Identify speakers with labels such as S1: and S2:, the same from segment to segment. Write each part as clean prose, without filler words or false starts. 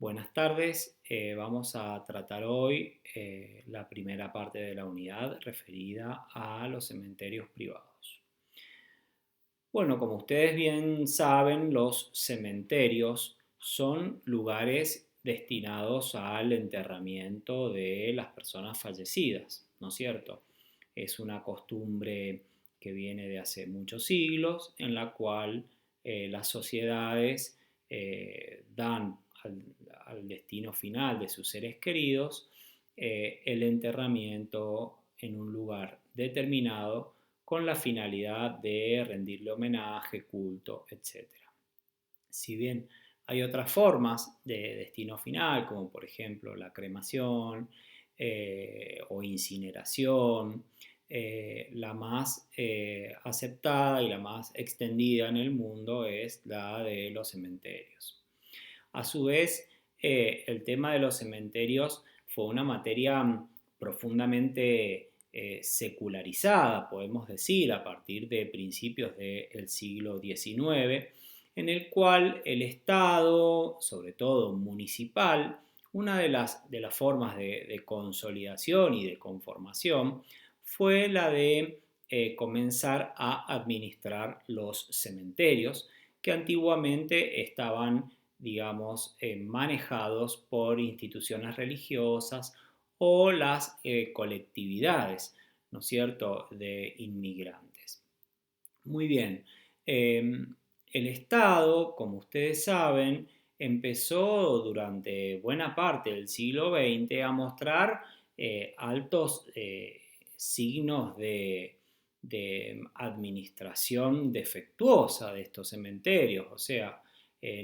S1: Buenas tardes, vamos a tratar hoy la primera parte de la unidad referida a los cementerios privados. Bueno, como ustedes bien saben, los cementerios son lugares destinados al enterramiento de las personas fallecidas, ¿no es cierto? Es una costumbre que viene de hace muchos siglos en la cual las sociedades dan al destino final de sus seres queridos el enterramiento en un lugar determinado con la finalidad de rendirle homenaje, culto, etcétera. Si bien hay otras formas de destino final, como por ejemplo la cremación o incineración, la más aceptada y la más extendida en el mundo es la de los cementerios. A su vez, el tema de los cementerios fue una materia profundamente secularizada, podemos decir, a partir de principios del siglo XIX, en el cual el Estado, sobre todo municipal, una de las formas de consolidación y de conformación fue la de comenzar a administrar los cementerios que antiguamente estaban, digamos, manejados por instituciones religiosas o las colectividades, ¿no es cierto?, de inmigrantes. Muy bien, el Estado, como ustedes saben, empezó durante buena parte del siglo XX a mostrar altos signos de administración defectuosa de estos cementerios, o sea,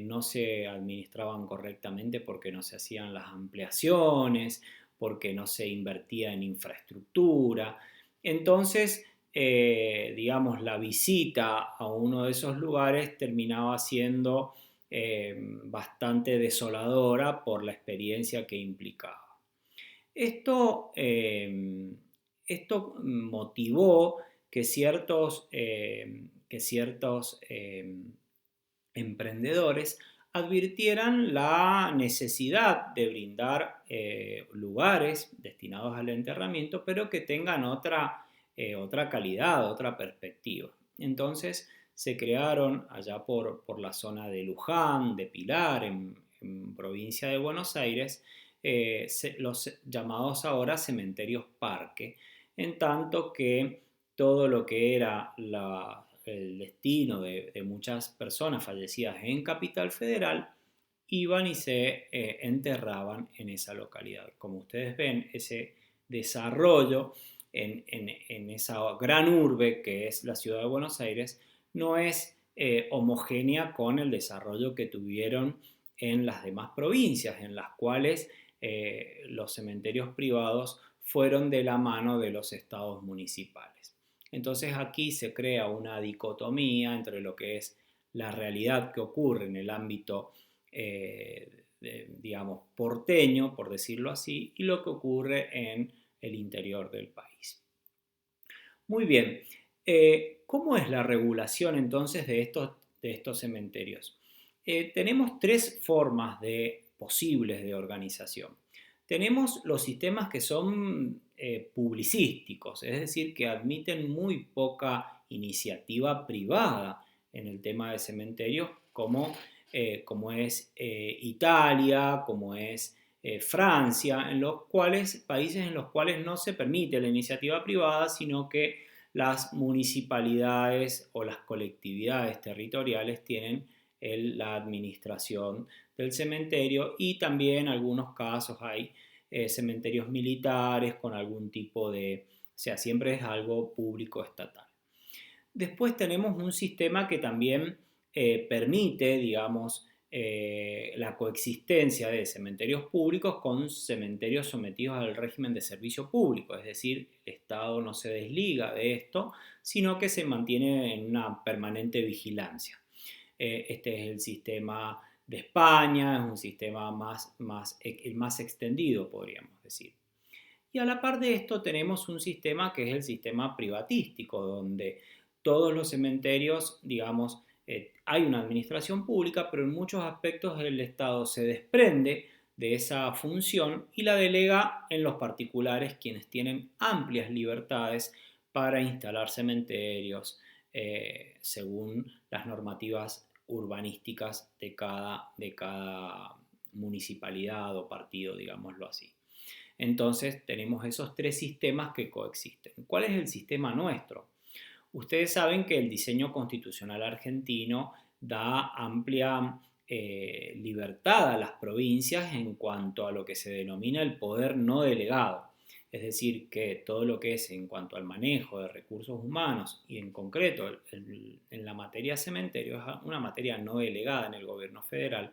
S1: no se administraban correctamente porque no se hacían las ampliaciones, porque no se invertía en infraestructura. Entonces, digamos, la visita a uno de esos lugares terminaba siendo bastante desoladora por la experiencia que implicaba. Esto, esto motivó que ciertos emprendedores advirtieran la necesidad de brindar lugares destinados al enterramiento, pero que tengan otra calidad, otra perspectiva. Entonces se crearon allá por la zona de Luján, de Pilar, en provincia de Buenos Aires, los llamados ahora cementerios parque, en tanto que todo lo que era el destino de muchas personas fallecidas en Capital Federal iban y se enterraban en esa localidad. Como ustedes ven, ese desarrollo en esa gran urbe que es la ciudad de Buenos Aires no es homogénea con el desarrollo que tuvieron en las demás provincias, en las cuales los cementerios privados fueron de la mano de los estados municipales. Entonces aquí se crea una dicotomía entre lo que es la realidad que ocurre en el ámbito, digamos, porteño, por decirlo así, y lo que ocurre en el interior del país. Muy bien, ¿cómo es la regulación entonces de estos cementerios? Tenemos tres formas posibles de organización. Tenemos los sistemas que son publicísticos, es decir, que admiten muy poca iniciativa privada en el tema de cementerios, como es Italia, como es Francia, países en los cuales no se permite la iniciativa privada, sino que las municipalidades o las colectividades territoriales tienen la administración del cementerio, y también en algunos casos hay cementerios militares con algún tipo o sea, siempre es algo público estatal. Después tenemos un sistema que también permite, digamos, la coexistencia de cementerios públicos con cementerios sometidos al régimen de servicio público, es decir, el Estado no se desliga de esto, sino que se mantiene en una permanente vigilancia. Este es el sistema de España, es un sistema el más extendido, podríamos decir. Y a la par de esto tenemos un sistema que es el sistema privatístico, donde todos los cementerios, digamos, hay una administración pública, pero en muchos aspectos el Estado se desprende de esa función y la delega en los particulares, quienes tienen amplias libertades para instalar cementerios según las normativas urbanísticas de cada municipalidad o partido, digámoslo así. Entonces tenemos esos tres sistemas que coexisten. ¿Cuál es el sistema nuestro? Ustedes saben que el diseño constitucional argentino da amplia libertad a las provincias en cuanto a lo que se denomina el poder no delegado. Es decir, que todo lo que es en cuanto al manejo de recursos humanos y en concreto en la materia cementerio es una materia no delegada en el gobierno federal.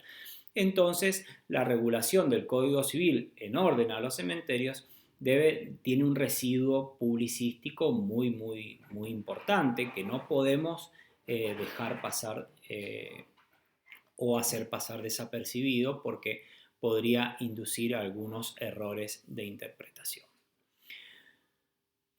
S1: Entonces, la regulación del Código Civil en orden a los cementerios tiene un residuo publicístico muy, muy, muy importante que no podemos dejar pasar o hacer pasar desapercibido porque podría inducir a algunos errores de interpretación.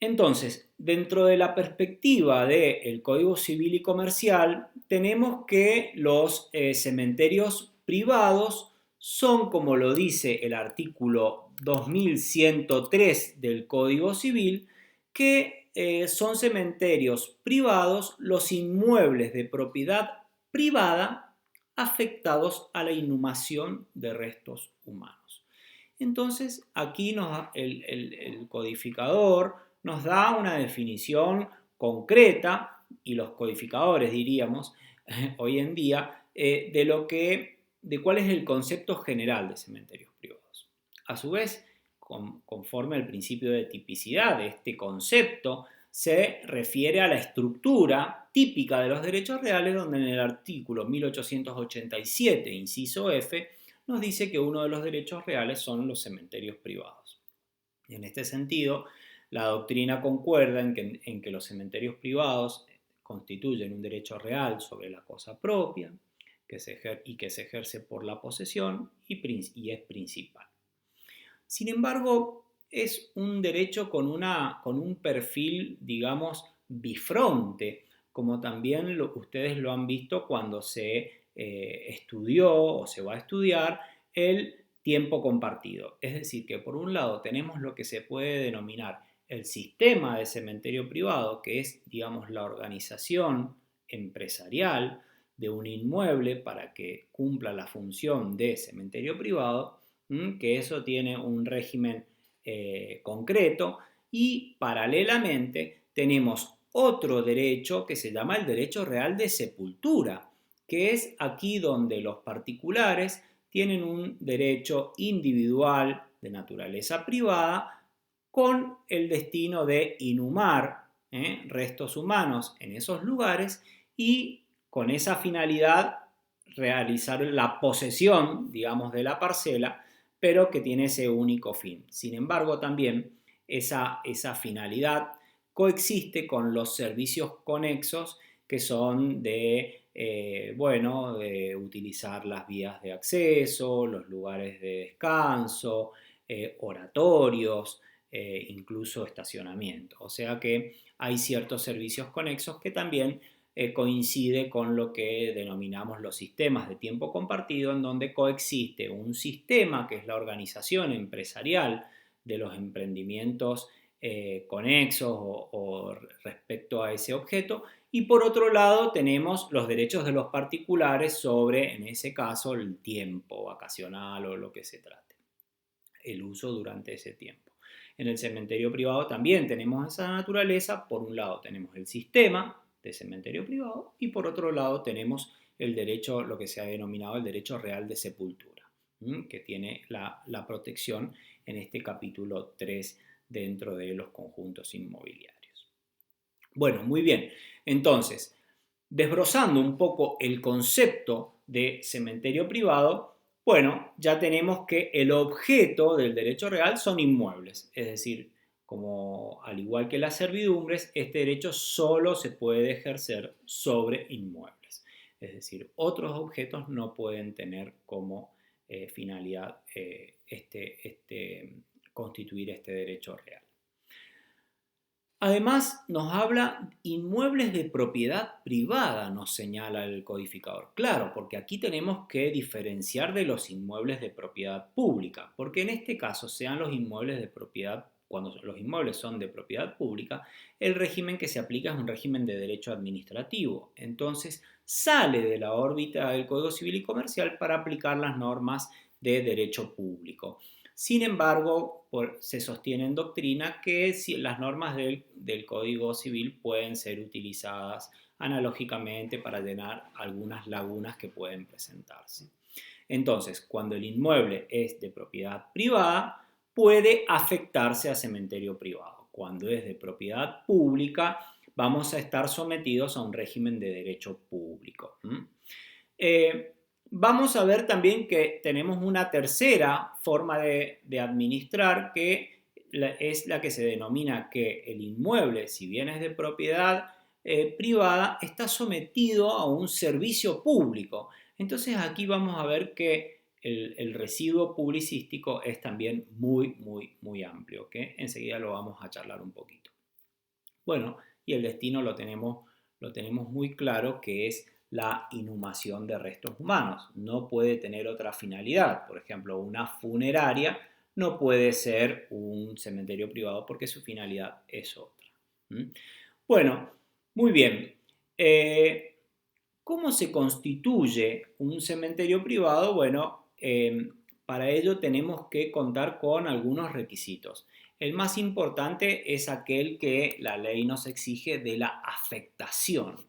S1: Entonces, dentro de la perspectiva del Código Civil y Comercial, tenemos que los cementerios privados son, como lo dice el artículo 2103 del Código Civil, que son cementerios privados los inmuebles de propiedad privada afectados a la inhumación de restos humanos. Entonces, aquí el codificador nos da una definición concreta, y los codificadores diríamos hoy en día, de cuál es el concepto general de cementerios privados. A su vez, conforme al principio de tipicidad de este concepto, se refiere a la estructura típica de los derechos reales, donde en el artículo 1887, inciso F, nos dice que uno de los derechos reales son los cementerios privados. Y en este sentido, la doctrina concuerda en que los cementerios privados constituyen un derecho real sobre la cosa propia que se ejerce por la posesión y es principal. Sin embargo, es un derecho con un perfil, digamos, bifronte, como también ustedes lo han visto cuando se estudió o se va a estudiar el tiempo compartido. Es decir, que por un lado tenemos lo que se puede denominar el sistema de cementerio privado, que es, digamos, la organización empresarial de un inmueble para que cumpla la función de cementerio privado, que eso tiene un régimen concreto, y paralelamente tenemos otro derecho que se llama el derecho real de sepultura, que es aquí donde los particulares tienen un derecho individual de naturaleza privada con el destino de inhumar restos humanos en esos lugares y con esa finalidad realizar la posesión, digamos, de la parcela, pero que tiene ese único fin. Sin embargo, también esa finalidad coexiste con los servicios conexos que son de utilizar las vías de acceso, los lugares de descanso, oratorios, incluso estacionamiento. O sea que hay ciertos servicios conexos que también coincide con lo que denominamos los sistemas de tiempo compartido, en donde coexiste un sistema que es la organización empresarial de los emprendimientos conexos o respecto a ese objeto, y por otro lado tenemos los derechos de los particulares sobre, en ese caso, el tiempo vacacional o lo que se trate, el uso durante ese tiempo. En el cementerio privado también tenemos esa naturaleza. Por un lado tenemos el sistema de cementerio privado y por otro lado tenemos el derecho, lo que se ha denominado el derecho real de sepultura, que tiene la protección en este capítulo 3 dentro de los conjuntos inmobiliarios. Bueno, muy bien. Entonces, desbrozando un poco el concepto de cementerio privado, bueno, ya tenemos que el objeto del derecho real son inmuebles, es decir, como al igual que las servidumbres, este derecho solo se puede ejercer sobre inmuebles. Es decir, otros objetos no pueden tener como finalidad constituir este derecho real. Además, nos habla inmuebles de propiedad privada, nos señala el codificador. Claro, porque aquí tenemos que diferenciar de los inmuebles de propiedad pública, porque en este caso sean los inmuebles de propiedad, cuando los inmuebles son de propiedad pública, el régimen que se aplica es un régimen de derecho administrativo. Entonces, sale de la órbita del Código Civil y Comercial para aplicar las normas de derecho público. Sin embargo, se sostiene en doctrina que las normas del Código Civil pueden ser utilizadas analógicamente para llenar algunas lagunas que pueden presentarse. Entonces, cuando el inmueble es de propiedad privada, puede afectarse a cementerio privado. Cuando es de propiedad pública, vamos a estar sometidos a un régimen de derecho público. Vamos a ver también que tenemos una tercera forma de administrar que es la que se denomina que el inmueble, si bien es de propiedad privada, está sometido a un servicio público. Entonces aquí vamos a ver que el residuo publicístico es también muy amplio, que enseguida lo vamos a charlar un poquito. Bueno, y el destino lo tenemos muy claro, que es la inhumación de restos humanos. No puede tener otra finalidad. Por ejemplo, una funeraria no puede ser un cementerio privado porque su finalidad es otra. Bueno, muy bien. ¿Cómo se constituye un cementerio privado? Bueno, para ello tenemos que contar con algunos requisitos. El más importante es aquel que la ley nos exige, de la afectación.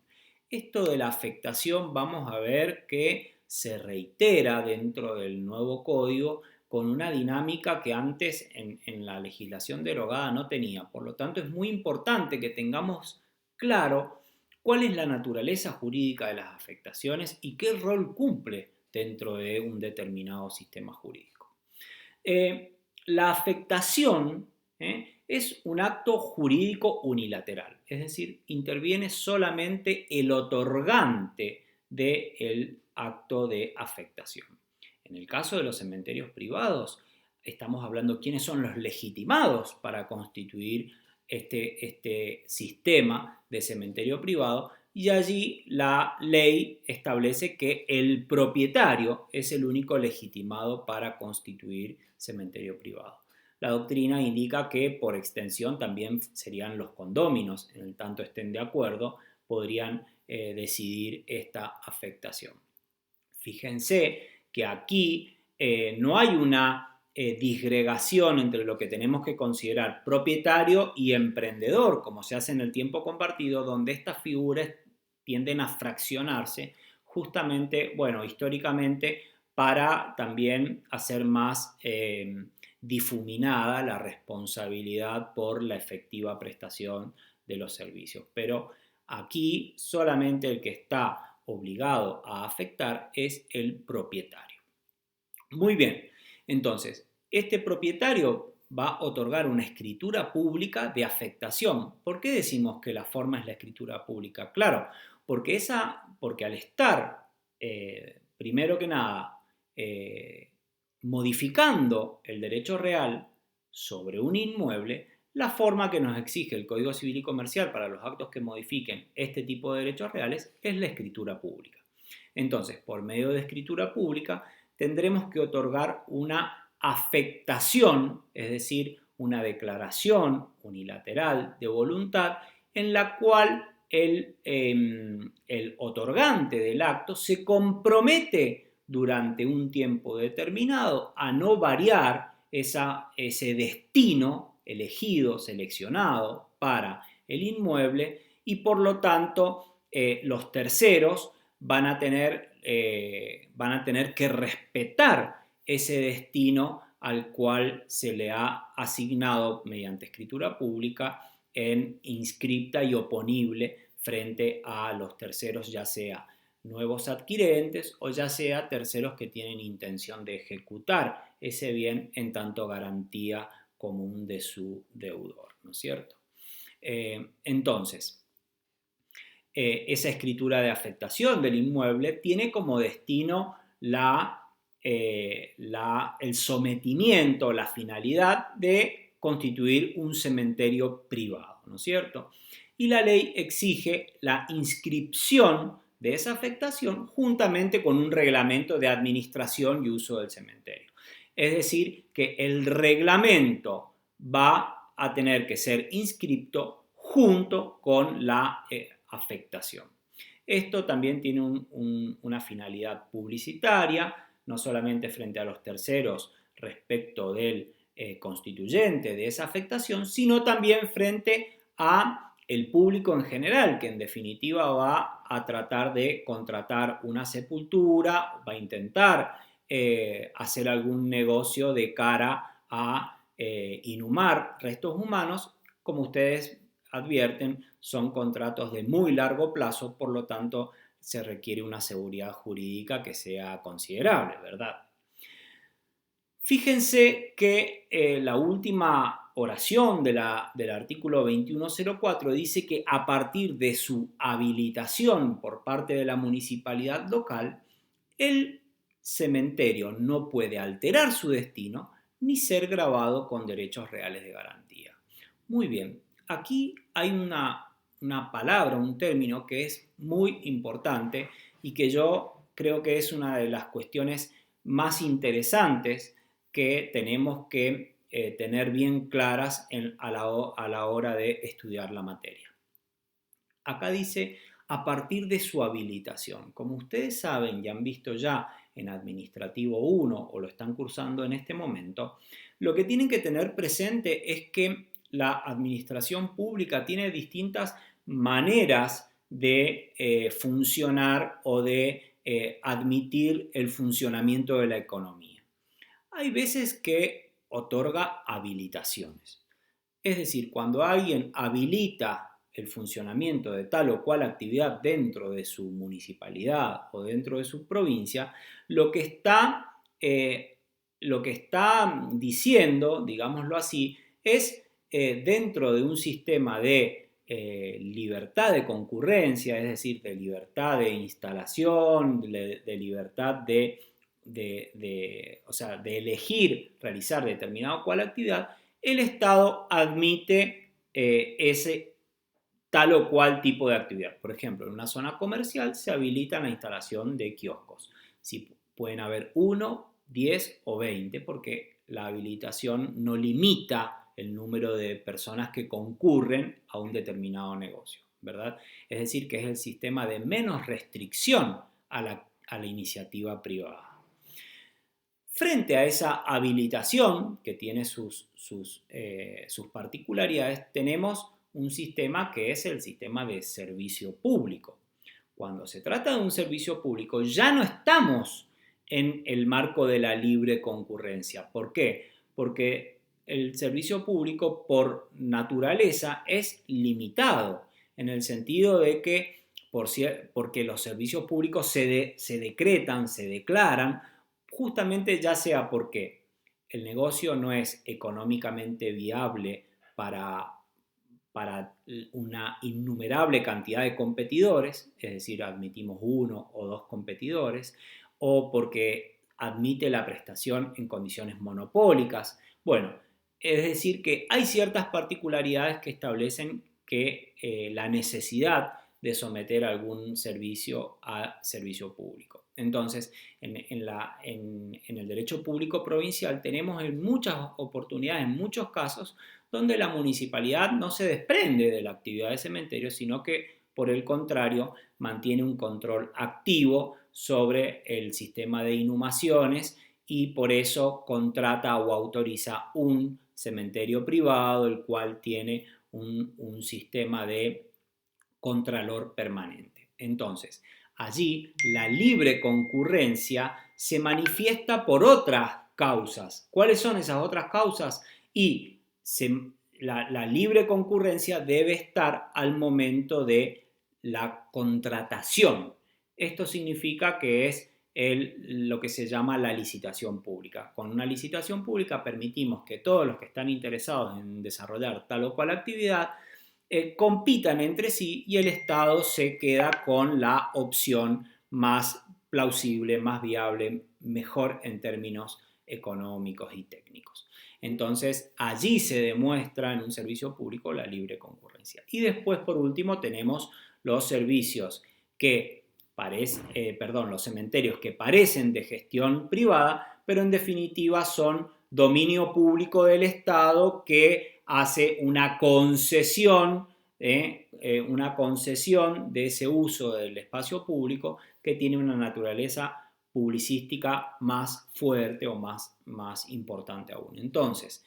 S1: Esto de la afectación vamos a ver que se reitera dentro del nuevo código con una dinámica que antes en la legislación derogada no tenía. Por lo tanto, es muy importante que tengamos claro cuál es la naturaleza jurídica de las afectaciones y qué rol cumple dentro de un determinado sistema jurídico. La afectación es un acto jurídico unilateral, es decir, interviene solamente el otorgante del acto de afectación. En el caso de los cementerios privados, estamos hablando de quiénes son los legitimados para constituir este sistema de cementerio privado, y allí la ley establece que el propietario es el único legitimado para constituir cementerio privado. La doctrina indica que por extensión también serían los condóminos, en el tanto estén de acuerdo, podrían decidir esta afectación. Fíjense que aquí no hay una disgregación entre lo que tenemos que considerar propietario y emprendedor, como se hace en el tiempo compartido, donde estas figuras tienden a fraccionarse justamente, bueno, históricamente, para también hacer más difuminada la responsabilidad por la efectiva prestación de los servicios. Pero aquí solamente el que está obligado a afectar es el propietario. Muy bien, entonces, este propietario va a otorgar una escritura pública de afectación. ¿Por qué decimos que la forma es la escritura pública? Claro, porque al estar, primero que nada, modificando el derecho real sobre un inmueble, la forma que nos exige el Código Civil y Comercial para los actos que modifiquen este tipo de derechos reales es la escritura pública. Entonces, por medio de escritura pública, tendremos que otorgar una afectación, es decir, una declaración unilateral de voluntad en la cual el otorgante del acto se compromete durante un tiempo determinado a no variar ese destino elegido, seleccionado para el inmueble, y por lo tanto los terceros van a tener que respetar ese destino al cual se le ha asignado mediante escritura pública en inscripta y oponible frente a los terceros, ya sea nuevos adquirentes o ya sea terceros que tienen intención de ejecutar ese bien en tanto garantía común de su deudor, ¿no es cierto? Entonces, esa escritura de afectación del inmueble tiene como destino el sometimiento, la finalidad de constituir un cementerio privado. ¿no es cierto? Y la ley exige la inscripción de esa afectación juntamente con un reglamento de administración y uso del cementerio. Es decir, que el reglamento va a tener que ser inscripto junto con la afectación. Esto también tiene una finalidad publicitaria, no solamente frente a los terceros respecto del constituyente de esa afectación, sino también frente a el público en general, que en definitiva va a tratar de contratar una sepultura, va a intentar hacer algún negocio de cara a inhumar restos humanos. Como ustedes advierten, son contratos de muy largo plazo, por lo tanto se requiere una seguridad jurídica que sea considerable, ¿verdad? Fíjense que la última oración del artículo 2104 dice que a partir de su habilitación por parte de la municipalidad local, el cementerio no puede alterar su destino ni ser grabado con derechos reales de garantía. Muy bien, aquí hay una palabra, un término que es muy importante y que yo creo que es una de las cuestiones más interesantes que tenemos que tener bien claras a la hora de estudiar la materia. Acá dice a partir de su habilitación. Como ustedes saben y han visto ya en Administrativo 1 o lo están cursando en este momento, lo que tienen que tener presente es que la administración pública tiene distintas maneras de funcionar o de admitir el funcionamiento de la economía. Hay veces que otorga habilitaciones. Es decir, cuando alguien habilita el funcionamiento de tal o cual actividad dentro de su municipalidad o dentro de su provincia, lo que está diciendo, digámoslo así, es dentro de un sistema de libertad de concurrencia, es decir, de libertad de instalación, de libertad o sea, de elegir realizar determinada o cual actividad, el Estado admite ese tal o cual tipo de actividad. Por ejemplo, en una zona comercial se habilita la instalación de kioscos. Si pueden haber 1, 10 o 20, porque la habilitación no limita el número de personas que concurren a un determinado negocio, ¿verdad? Es decir, que es el sistema de menos restricción a la iniciativa privada. Frente a esa habilitación, que tiene sus particularidades, tenemos un sistema que es el sistema de servicio público. Cuando se trata de un servicio público, ya no estamos en el marco de la libre concurrencia. ¿Por qué? Porque el servicio público, por naturaleza, es limitado, en el sentido de que, porque los servicios públicos se decretan, se declaran, justamente ya sea porque el negocio no es económicamente viable para una innumerable cantidad de competidores, es decir, admitimos 1 o 2 competidores, o porque admite la prestación en condiciones monopólicas. Bueno, es decir, que hay ciertas particularidades que establecen que la necesidad de someter algún servicio a servicio público. Entonces, en el derecho público provincial tenemos en muchas oportunidades, en muchos casos, donde la municipalidad no se desprende de la actividad de cementerio, sino que, por el contrario, mantiene un control activo sobre el sistema de inhumaciones y por eso contrata o autoriza un cementerio privado, el cual tiene un sistema de contralor permanente. Entonces, allí la libre concurrencia se manifiesta por otras causas. ¿Cuáles son esas otras causas? Y la libre concurrencia debe estar al momento de la contratación. Esto significa que es lo que se llama la licitación pública. Con una licitación pública permitimos que todos los que están interesados en desarrollar tal o cual actividad compitan entre sí y el Estado se queda con la opción más plausible, más viable, mejor en términos económicos y técnicos. Entonces, allí se demuestra en un servicio público la libre concurrencia. Y después, por último, tenemos los servicios los cementerios que parecen de gestión privada, pero en definitiva son dominio público del Estado que hace una concesión de ese uso del espacio público que tiene una naturaleza publicística más fuerte o más importante aún. Entonces,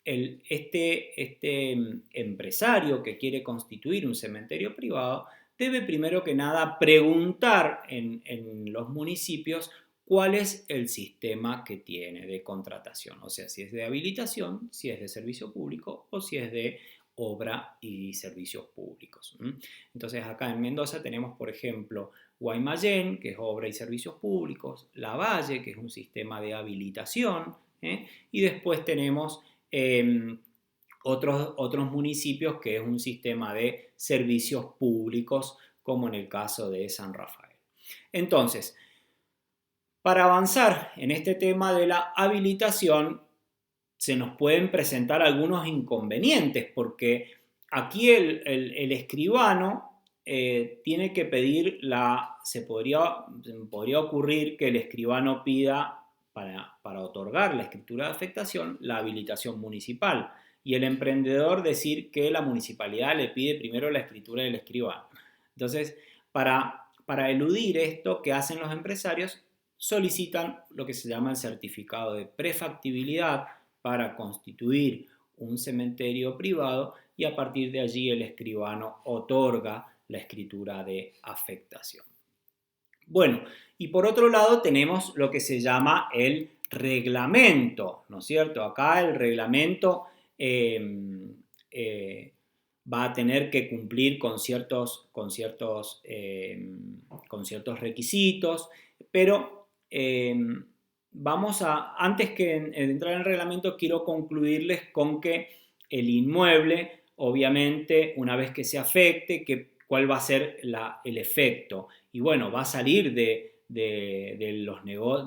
S1: este empresario que quiere constituir un cementerio privado debe primero que nada preguntar en los municipios cuál es el sistema que tiene de contratación, o sea, si es de habilitación, si es de servicio público o si es de obra y servicios públicos. Entonces acá en Mendoza tenemos, por ejemplo, Guaymallén, que es obra y servicios públicos, Lavalle, que es un sistema de habilitación, y después tenemos otros municipios que es un sistema de servicios públicos, como en el caso de San Rafael. Entonces, para avanzar en este tema de la habilitación, se nos pueden presentar algunos inconvenientes, porque aquí el escribano tiene que pedir se podría ocurrir que el escribano pida para otorgar la escritura de afectación la habilitación municipal y el emprendedor decir que la municipalidad le pide primero la escritura del escribano. Entonces, para eludir esto, ¿qué hacen los empresarios? Solicitan lo que se llama el certificado de prefactibilidad para constituir un cementerio privado y a partir de allí el escribano otorga la escritura de afectación. Bueno, y por otro lado tenemos lo que se llama el reglamento, ¿no es cierto? Acá el reglamento va a tener que cumplir con ciertos requisitos, pero antes que entrar en el reglamento, quiero concluirles con que el inmueble, obviamente, una vez que se afecte, cuál va a ser el efecto. Y bueno, va a salir de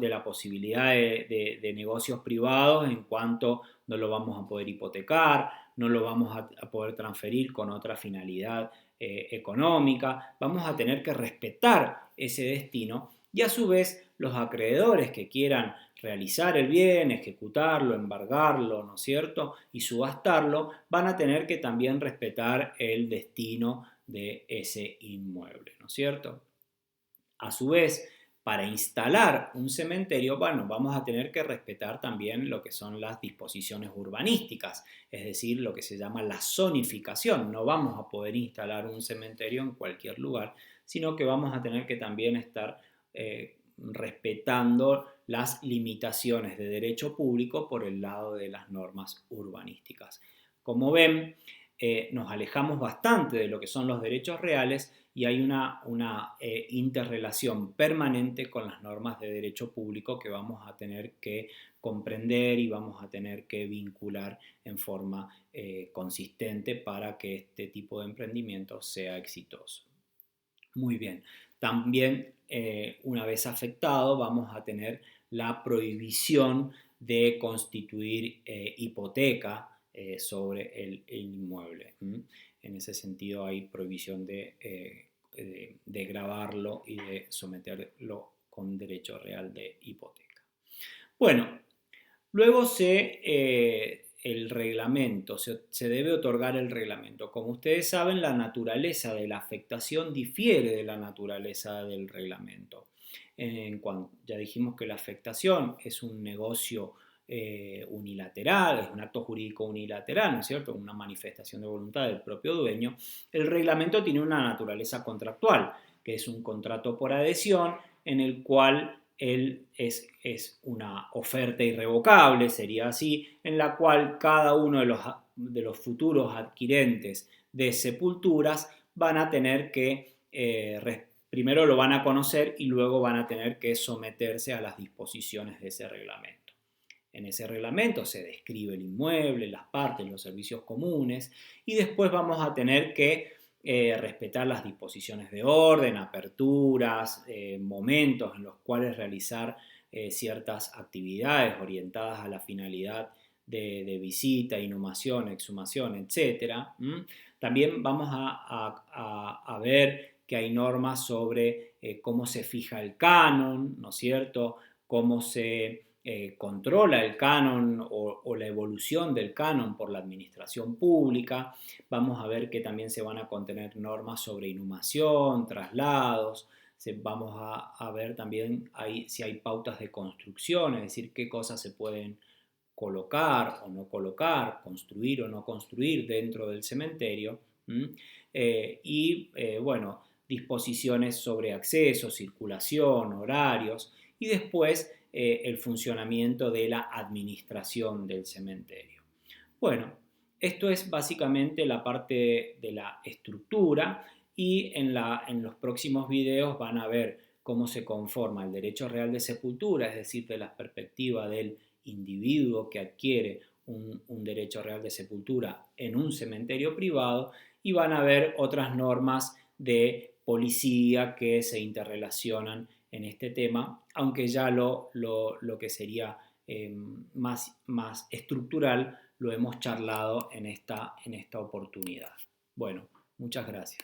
S1: la posibilidad de negocios privados en cuanto no lo vamos a poder hipotecar, no lo vamos a poder transferir con otra finalidad económica, vamos a tener que respetar ese destino y a su vez los acreedores que quieran realizar el bien, ejecutarlo, embargarlo, ¿no es cierto? Y subastarlo, van a tener que también respetar el destino de ese inmueble, ¿no es cierto? A su vez, para instalar un cementerio, bueno, vamos a tener que respetar también lo que son las disposiciones urbanísticas, es decir, lo que se llama la zonificación. No vamos a poder instalar un cementerio en cualquier lugar, sino que vamos a tener que también estar respetando las limitaciones de derecho público por el lado de las normas urbanísticas. Como ven, nos alejamos bastante de lo que son los derechos reales y hay una interrelación permanente con las normas de derecho público que vamos a tener que comprender y vamos a tener que vincular en forma consistente para que este tipo de emprendimiento sea exitoso. Muy bien, también una vez afectado vamos a tener la prohibición de constituir hipoteca sobre el inmueble. En ese sentido hay prohibición de gravarlo y de someterlo con derecho real de hipoteca. Bueno, luego el reglamento, se debe otorgar el reglamento. Como ustedes saben, la naturaleza de la afectación difiere de la naturaleza del reglamento. Ya dijimos que la afectación es un negocio unilateral, es un acto jurídico unilateral, ¿no es cierto? Una manifestación de voluntad del propio dueño. El reglamento tiene una naturaleza contractual, que es un contrato por adhesión en el cual es una oferta irrevocable, sería así, en la cual cada uno de los futuros adquirentes de sepulturas van a tener que, primero lo van a conocer y luego van a tener que someterse a las disposiciones de ese reglamento. En ese reglamento se describe el inmueble, las partes, los servicios comunes y después vamos a tener que respetar las disposiciones de orden, aperturas, momentos en los cuales realizar ciertas actividades orientadas a la finalidad de visita, inhumación, exhumación, etcétera. También vamos a ver que hay normas sobre cómo se fija el canon, ¿no es cierto? Cómo se controla el canon o la evolución del canon por la administración pública. Vamos a ver que también se van a contener normas sobre inhumación, traslados. Vamos a ver también si hay pautas de construcción, es decir, qué cosas se pueden colocar o no colocar, construir o no construir dentro del cementerio. Bueno, disposiciones sobre acceso, circulación, horarios y después el funcionamiento de la administración del cementerio. Bueno, esto es básicamente la parte de la estructura y en los próximos videos van a ver cómo se conforma el derecho real de sepultura, es decir, de la perspectiva del individuo que adquiere un derecho real de sepultura en un cementerio privado, y van a ver otras normas de policía que se interrelacionan en este tema, aunque ya lo que sería más estructural lo hemos charlado en esta oportunidad. Bueno, muchas gracias.